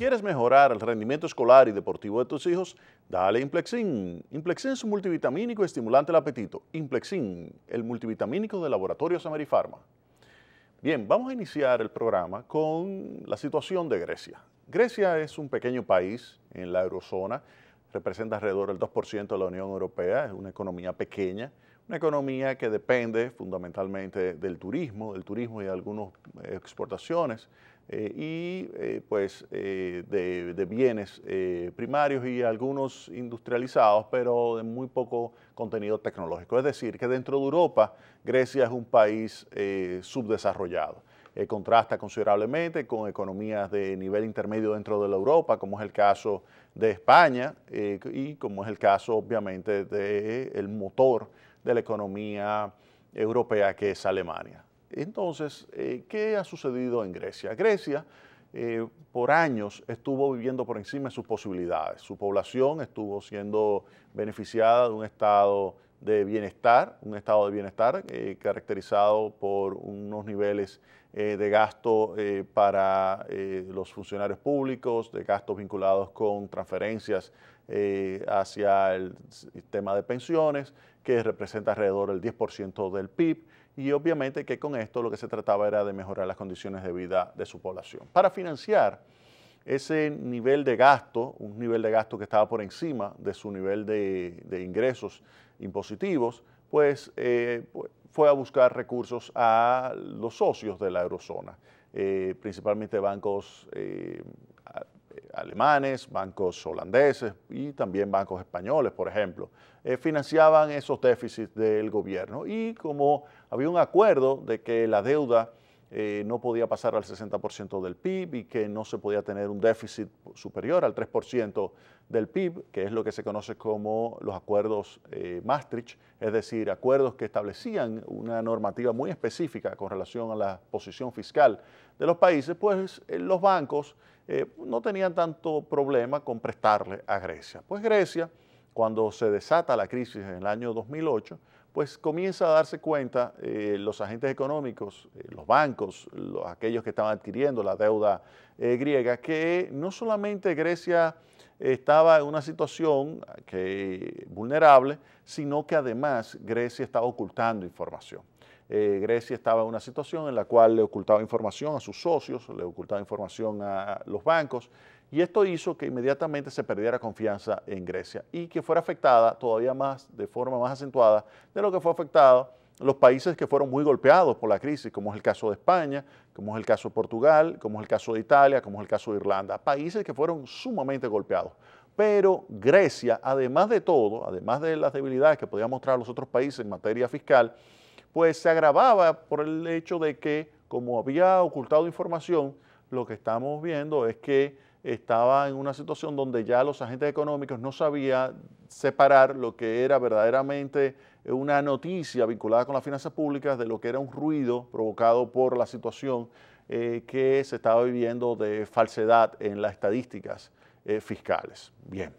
quieres mejorar el rendimiento escolar y deportivo de tus hijos, dale Implexin. Implexin es un multivitamínico estimulante del apetito. Implexin, el multivitamínico de Laboratorios Amerifarma. Bien, vamos a iniciar el programa con la situación de Grecia. Grecia es un pequeño país en la eurozona, representa alrededor del 2% de la Unión Europea, es una economía pequeña, una economía que depende fundamentalmente del turismo y de algunas exportaciones de bienes primarios y algunos industrializados, pero de muy poco contenido tecnológico. Es decir, que dentro de Europa, Grecia es un país subdesarrollado. Contrasta considerablemente con economías de nivel intermedio dentro de la Europa, como es el caso de España y como es el caso, obviamente, del motor de la economía europea, que es Alemania. Entonces, ¿qué ha sucedido en Grecia? Grecia, por años, estuvo viviendo por encima de sus posibilidades. Su población estuvo siendo beneficiada de un estado de bienestar, caracterizado por unos niveles de gasto para los funcionarios públicos, de gastos vinculados con transferencias hacia el sistema de pensiones, que representa alrededor del 10% del PIB, y obviamente que con esto lo que se trataba era de mejorar las condiciones de vida de su población. Para financiar ese nivel de gasto, un nivel de gasto que estaba por encima de su nivel de ingresos impositivos, pues fue a buscar recursos a los socios de la eurozona, principalmente bancos alemanes, bancos holandeses y también bancos españoles, por ejemplo, financiaban esos déficits del gobierno. Y como había un acuerdo de que la deuda no podía pasar al 60% del PIB y que no se podía tener un déficit superior al 3% del PIB, que es lo que se conoce como los acuerdos Maastricht, es decir, acuerdos que establecían una normativa muy específica con relación a la posición fiscal de los países, pues los bancos no tenían tanto problema con prestarle a Grecia. Pues Grecia, cuando se desata la crisis en el año 2008, pues comienza a darse cuenta los agentes económicos, los bancos, aquellos que estaban adquiriendo la deuda griega, que no solamente Grecia estaba en una situación vulnerable, sino que además Grecia estaba ocultando información. Grecia estaba en una situación en la cual le ocultaba información a sus socios, le ocultaba información a los bancos, y esto hizo que inmediatamente se perdiera confianza en Grecia y que fuera afectada todavía más, de forma más acentuada de lo que fue afectado los países que fueron muy golpeados por la crisis, como es el caso de España, como es el caso de Portugal, como es el caso de Italia, como es el caso de Irlanda, países que fueron sumamente golpeados. Pero Grecia, además de todo, además de las debilidades que podían mostrar los otros países en materia fiscal, pues se agravaba por el hecho de que, como había ocultado información, lo que estamos viendo es que estaba en una situación donde ya los agentes económicos no sabían separar lo que era verdaderamente una noticia vinculada con las finanzas públicas de lo que era un ruido provocado por la situación que se estaba viviendo de falsedad en las estadísticas fiscales. Bien,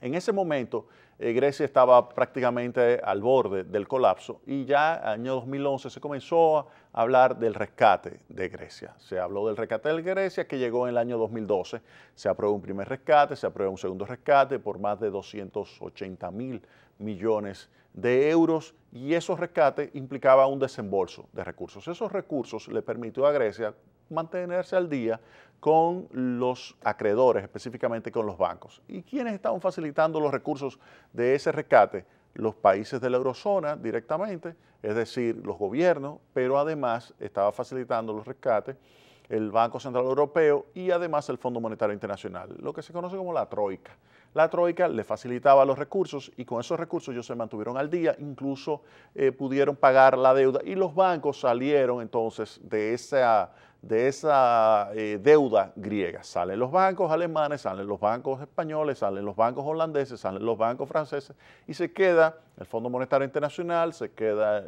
en ese momento Grecia estaba prácticamente al borde del colapso y ya en el año 2011 se comenzó a hablar del rescate de Grecia. Se habló del rescate de Grecia, que llegó en el año 2012. Se aprobó un primer rescate, se aprobó un segundo rescate por más de 280.000 millones de euros, y esos rescates implicaban un desembolso de recursos. Esos recursos le permitió a Grecia mantenerse al día con los acreedores, específicamente con los bancos. ¿Y quiénes estaban facilitando los recursos de ese rescate? Los países de la eurozona directamente, es decir, los gobiernos, pero además estaba facilitando los rescates el Banco Central Europeo y además el Fondo Monetario Internacional, lo que se conoce como la Troika. La Troika le facilitaba los recursos y con esos recursos ellos se mantuvieron al día, incluso pudieron pagar la deuda, y los bancos salieron entonces de esa deuda griega. Salen los bancos alemanes, salen los bancos españoles, salen los bancos holandeses, salen los bancos franceses, y se queda el Fondo Monetario Internacional, se queda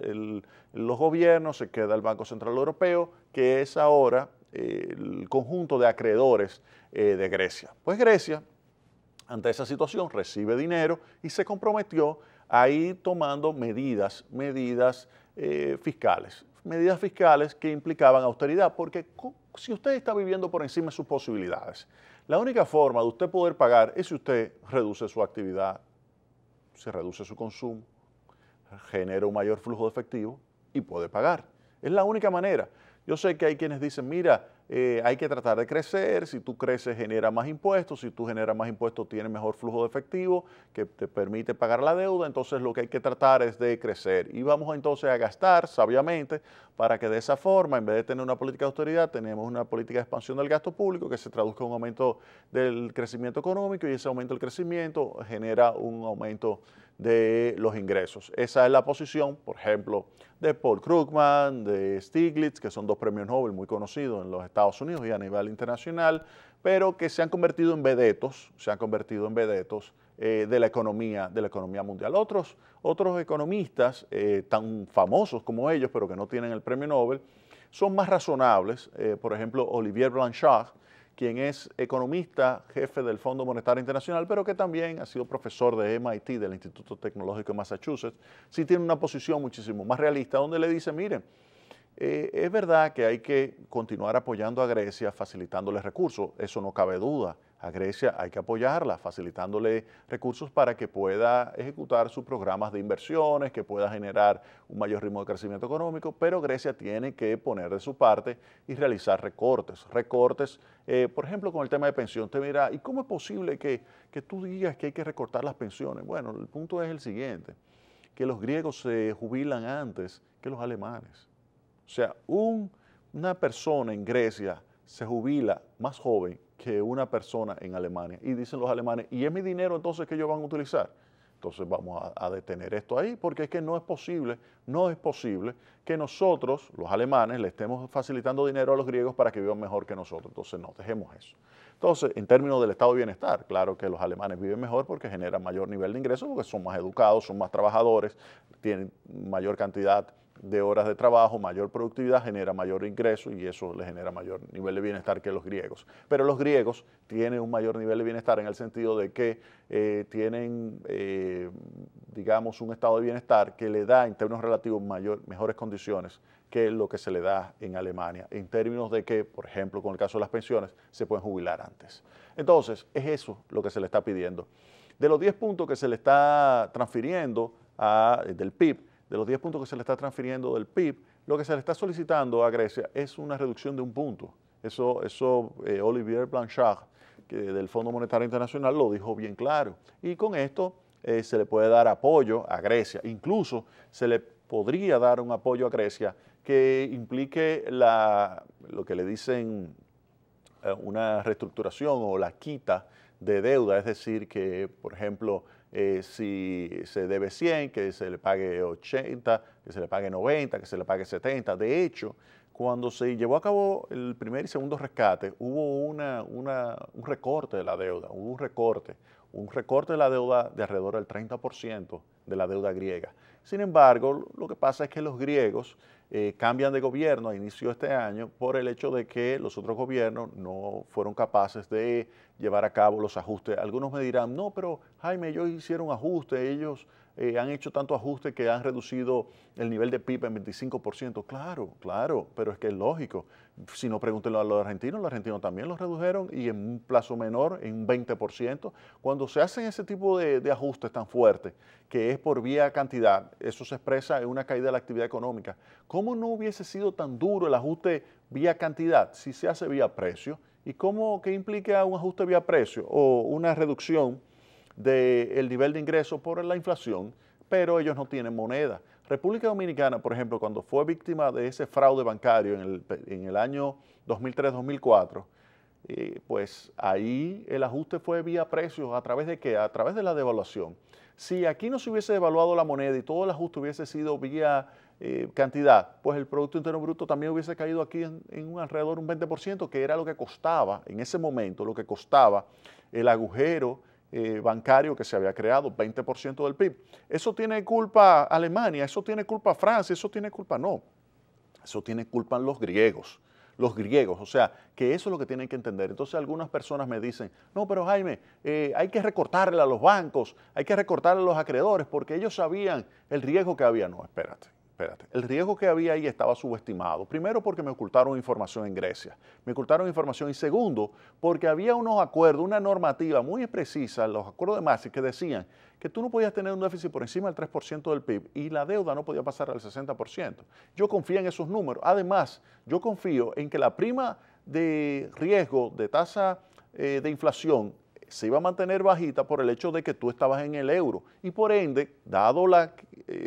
los gobiernos, se queda el Banco Central Europeo, que es ahora el conjunto de acreedores de Grecia. Pues Grecia, ante esa situación, recibe dinero y se comprometió a ir tomando medidas fiscales. Medidas fiscales que implicaban austeridad, porque si usted está viviendo por encima de sus posibilidades, La única forma de usted poder pagar es si usted reduce su actividad, se reduce su consumo, genera un mayor flujo de efectivo y puede pagar. Es la única manera. Yo sé que hay quienes dicen, mira, hay que tratar de crecer, si tú creces genera más impuestos, si tú generas más impuestos tienes mejor flujo de efectivo que te permite pagar la deuda, entonces lo que hay que tratar es de crecer. Y vamos entonces a gastar sabiamente para que de esa forma, en vez de tener una política de austeridad, tenemos una política de expansión del gasto público que se traduzca en un aumento del crecimiento económico y ese aumento del crecimiento genera un aumento de los ingresos. Esa es la posición, por ejemplo, de Paul Krugman, de Stiglitz, que son dos premios Nobel muy conocidos en los Estados Unidos y a nivel internacional, pero que se han convertido en vedetos, de la economía mundial. Otros economistas tan famosos como ellos, pero que no tienen el premio Nobel, son más razonables. Por ejemplo, Olivier Blanchard, quien es economista, jefe del Fondo Monetario Internacional, pero que también ha sido profesor de MIT, del Instituto Tecnológico de Massachusetts, sí tiene una posición muchísimo más realista, donde le dice, miren, es verdad que hay que continuar apoyando a Grecia, facilitándole recursos, eso no cabe duda. A Grecia hay que apoyarla, facilitándole recursos para que pueda ejecutar sus programas de inversiones, que pueda generar un mayor ritmo de crecimiento económico, pero Grecia tiene que poner de su parte y realizar recortes. Por ejemplo, con el tema de pensión, usted mira, ¿y cómo es posible que tú digas que hay que recortar las pensiones? Bueno, el punto es el siguiente, que los griegos se jubilan antes que los alemanes. O sea, una persona en Grecia se jubila más joven que una persona en Alemania. Y dicen los alemanes, ¿y es mi dinero entonces que ellos van a utilizar? Entonces vamos a detener esto ahí, porque es que no es posible que nosotros, los alemanes, le estemos facilitando dinero a los griegos para que vivan mejor que nosotros. Entonces no, dejemos eso. Entonces, en términos del estado de bienestar, claro que los alemanes viven mejor porque generan mayor nivel de ingresos, porque son más educados, son más trabajadores, tienen mayor cantidad de horas de trabajo, mayor productividad, genera mayor ingreso y eso les genera mayor nivel de bienestar que los griegos. Pero los griegos tienen un mayor nivel de bienestar en el sentido de que tienen, digamos, un estado de bienestar que le da en términos relativos mejores condiciones que lo que se le da en Alemania, en términos de que, por ejemplo, con el caso de las pensiones, se pueden jubilar antes. Entonces, es eso lo que se le está pidiendo. De los 10 puntos que se le está transfiriendo del PIB, lo que se le está solicitando a Grecia es una reducción de un punto. Olivier Blanchard, del Fondo Monetario Internacional, lo dijo bien claro. Y con esto se le puede dar apoyo a Grecia. Incluso se le podría dar un apoyo a Grecia que implique lo que le dicen una reestructuración o la quita de deuda, es decir, que, por ejemplo, si se debe 100, que se le pague 80, que se le pague 90, que se le pague 70. De hecho, cuando se llevó a cabo el primer y segundo rescate, hubo un recorte de la deuda, un recorte de la deuda de alrededor del 30% de la deuda griega. Sin embargo, lo que pasa es que los griegos cambian de gobierno a inicio de este año por el hecho de que los otros gobiernos no fueron capaces de llevar a cabo los ajustes. Algunos me dirán, no, pero Jaime, ellos hicieron ajustes, ellos han hecho tanto ajuste que han reducido el nivel de PIB en 25%. Claro, pero es que es lógico. Si no, pregúntenlo a los argentinos también los redujeron y en un plazo menor, en un 20%. Cuando se hacen ese tipo de ajustes tan fuertes, que es por vía cantidad, eso se expresa en una caída de la actividad económica. ¿Cómo no hubiese sido tan duro el ajuste vía cantidad si se hace vía precio? ¿Y qué implica un ajuste vía precio o una reducción del nivel de ingreso por la inflación? Pero ellos no tienen moneda. República Dominicana, por ejemplo, cuando fue víctima de ese fraude bancario en el año 2003-2004, pues ahí el ajuste fue vía precios. ¿A través de qué? A través de la devaluación. Si aquí no se hubiese devaluado la moneda y todo el ajuste hubiese sido vía cantidad, pues el Producto Interno Bruto también hubiese caído aquí en un alrededor de un 20%, que era lo que costaba, en ese momento, lo que costaba el agujero bancario que se había creado, 20% del PIB. ¿Eso tiene culpa Alemania? ¿Eso tiene culpa Francia? ¿Eso tiene culpa? No. Eso tiene culpa los griegos. O sea, que eso es lo que tienen que entender. Entonces algunas personas me dicen, no, pero Jaime, hay que recortarle a los bancos, hay que recortarle a los acreedores, porque ellos sabían el riesgo que había. No, espérate. espérate, el riesgo que había ahí estaba subestimado. Primero porque me ocultaron información en Grecia, me ocultaron información y segundo porque había unos acuerdos, una normativa muy precisa, los acuerdos de Maastricht que decían que tú no podías tener un déficit por encima del 3% del PIB y la deuda no podía pasar al 60%. Yo confío en esos números. Además, yo confío en que la prima de riesgo de tasa de inflación se iba a mantener bajita por el hecho de que tú estabas en el euro y por ende, dado la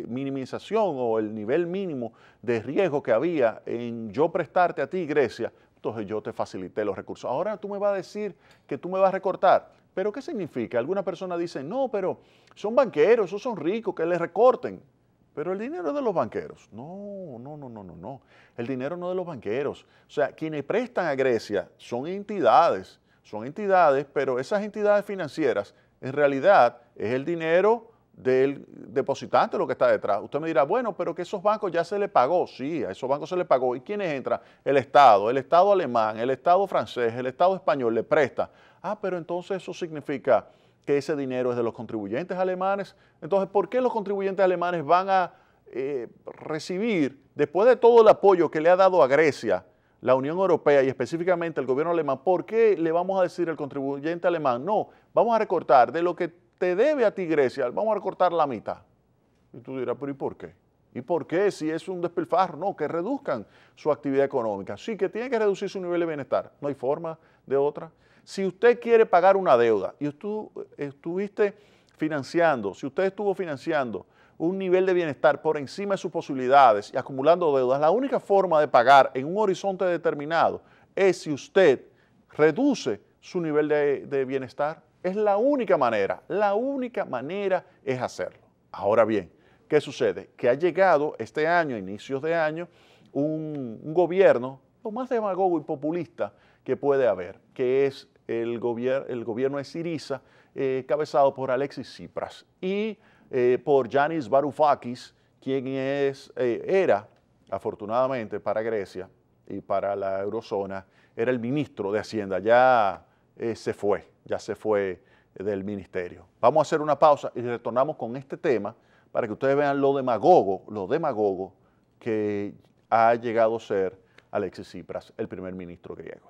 minimización o el nivel mínimo de riesgo que había en yo prestarte a ti, Grecia, entonces yo te facilité los recursos. Ahora tú me vas a decir que tú me vas a recortar. ¿Pero qué significa? Alguna persona dice, no, pero son banqueros, esos son ricos, que les recorten. Pero el dinero es de los banqueros. No, no, no, no, no, no. El dinero no es de los banqueros. O sea, quienes prestan a Grecia son entidades, pero esas entidades financieras, en realidad, es el dinero del depositante lo que está detrás. Usted me dirá, bueno, pero que esos bancos ya se le pagó. Sí, a esos bancos se le pagó. ¿Y quiénes entran? El Estado alemán, el Estado francés, el Estado español le presta. Ah, pero entonces eso significa que ese dinero es de los contribuyentes alemanes. Entonces, ¿por qué los contribuyentes alemanes van a recibir, después de todo el apoyo que le ha dado a Grecia, la Unión Europea y específicamente el gobierno alemán, por qué le vamos a decir al contribuyente alemán, no, vamos a recortar de lo que te debe a ti Grecia, vamos a recortar la mitad? Y tú dirás, pero ¿y por qué? ¿Y por qué si es un despilfarro? No, que reduzcan su actividad económica. Sí, que tienen que reducir su nivel de bienestar. No hay forma de otra. Si usted quiere pagar una deuda y estuviste financiando, si usted estuvo financiando un nivel de bienestar por encima de sus posibilidades y acumulando deudas, la única forma de pagar en un horizonte determinado es si usted reduce su nivel de bienestar. Es la única manera es hacerlo. Ahora bien, ¿qué sucede? Que ha llegado este año, a inicios de año, un gobierno, lo más demagogo y populista que puede haber, que es el gobierno de Syriza, cabezado por Alexis Tsipras y por Yanis Varoufakis, quien era, afortunadamente para Grecia y para la eurozona, era el ministro de Hacienda, ya se fue del ministerio. Vamos a hacer una pausa y retornamos con este tema para que ustedes vean lo demagogo que ha llegado a ser Alexis Tsipras, el primer ministro griego.